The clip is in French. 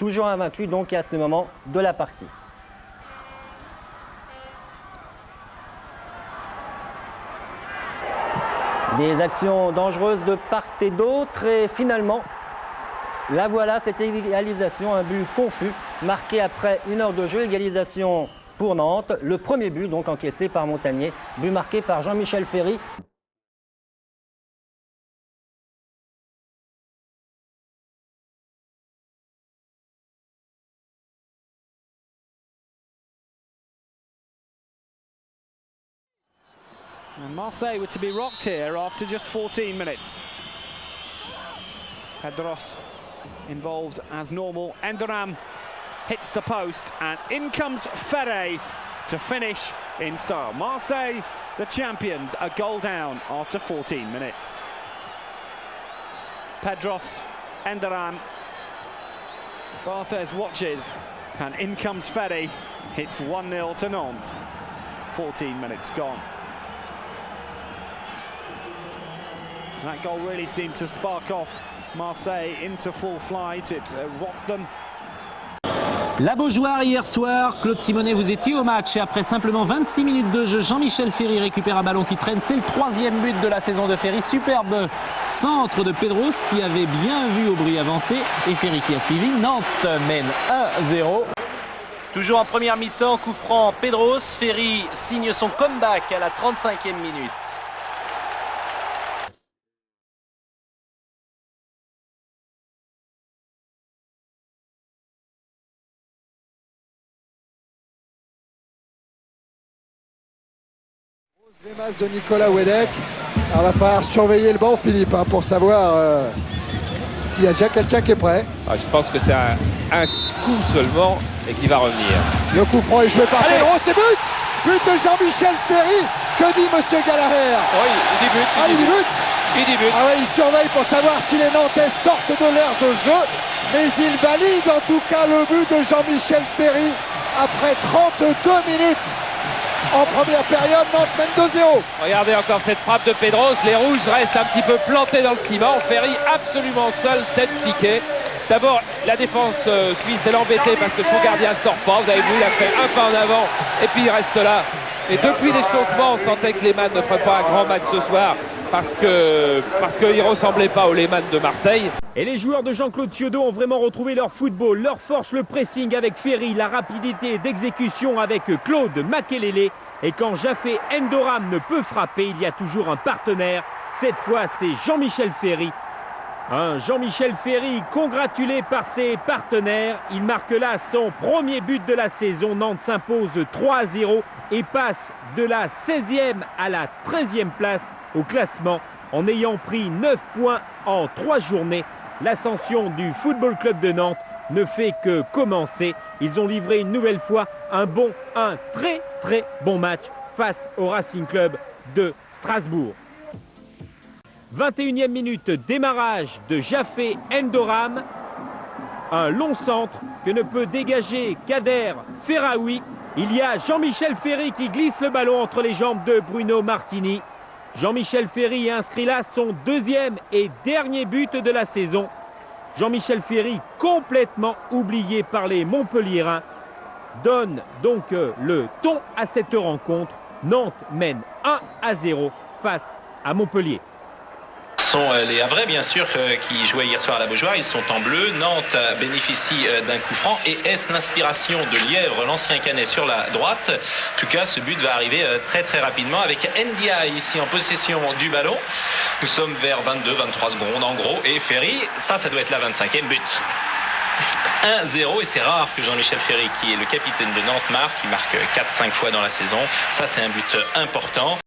toujours invaincu donc à ce moment de la partie. Des actions dangereuses de part et d'autre et finalement, la voilà cette égalisation, un but confus, marqué après 1 heure de jeu, égalisation pour Nantes. Le premier but donc encaissé par Montagnier, but marqué par Jean-Michel Ferry. And Marseille were to be rocked here after just 14 minutes. Pedros involved as normal. Endoram hits the post and in comes Ferre to finish in style. Marseille, the champions, a goal down after 14 minutes. Pedros, Endoram, Barthez watches and in comes Ferre, hits 1-0 to Nantes. 14 minutes gone. That goal really seemed to spark off Marseille into full flight. It rocked them. La Beaujoire hier soir, Claude Simonet, vous étiez au match et après simplement 26 minutes de jeu, Jean-Michel Ferry récupère un ballon qui traîne. C'est le 3e but de la saison de Ferry. Superbe centre de Pedros qui avait bien vu Aubry avancer et Ferry qui a suivi. Nantes mène 1-0. Toujours en première mi-temps, coup franc Pedros. Ferry signe son comeback à la 35e minute. Grimace de Nicolas Wedek. Alors, il va falloir surveiller le banc, Philippe, pour savoir s'il y a déjà quelqu'un qui est prêt. Je pense que c'est un coup seulement et qu'il va revenir. Le coup franc est joué par Pedro, c'est but. But de Jean-Michel Ferry. Que dit Monsieur Gallagher? Oui, il dit but. Il dit but. Il dit but. Ah ouais, il surveille pour savoir si les Nantais sortent de l'air de jeu. Mais il valide en tout cas le but de Jean-Michel Ferry après 32 minutes. En première période, Nantes mène 2-0. Regardez encore cette frappe de Pedros. Les Rouges restent un petit peu plantés dans le ciment. Ferry absolument seul, tête piquée. D'abord, la défense suisse, elle est embêtée parce que son gardien sort pas. Vous avez vu, il a fait un pas en avant et puis il reste là. Et depuis l'échauffement, on sentait que Lehmann ne ferait pas un grand match ce soir parce qu'il ne ressemblait pas au Lehmann de Marseille. Et les joueurs de Jean-Claude Thiaudot ont vraiment retrouvé leur football, leur force, le pressing avec Ferry, la rapidité d'exécution avec Claude Makelele. Et quand Jaffé Endoram ne peut frapper, il y a toujours un partenaire. Cette fois, c'est Jean-Michel Ferry. Un Jean-Michel Ferry congratulé par ses partenaires. Il marque là son premier but de la saison. Nantes s'impose 3-0 et passe de la 16e à la 13e place au classement en ayant pris 9 points en 3 journées. L'ascension du Football Club de Nantes ne fait que commencer. Ils ont livré une nouvelle fois un très bon match face au Racing Club de Strasbourg. 21e minute, démarrage de Jaffé Endoram. Un long centre que ne peut dégager Kader Ferraoui. Il y a Jean-Michel Ferry qui glisse le ballon entre les jambes de Bruno Martini. Jean-Michel Ferry inscrit là son 2e et dernier but de la saison. Jean-Michel Ferry, complètement oublié par les Montpelliérains, donne donc le ton à cette rencontre. Nantes mène 1-0 face à Montpellier. Ce sont les Havrais, bien sûr, qui jouaient hier soir à la Beaujoire. Ils sont en bleu. Nantes bénéficie d'un coup franc. Et est-ce l'inspiration de Lièvre, l'ancien Canet, sur la droite? En tout cas, ce but va arriver très rapidement avec Ndiaye ici en possession du ballon. Nous sommes vers 22-23 secondes en gros. Et Ferry, ça doit être la 25e but. 1-0 et c'est rare que Jean-Michel Ferry, qui est le capitaine de Nantes, marque. Il marque 4-5 fois dans la saison. Ça, c'est un but important.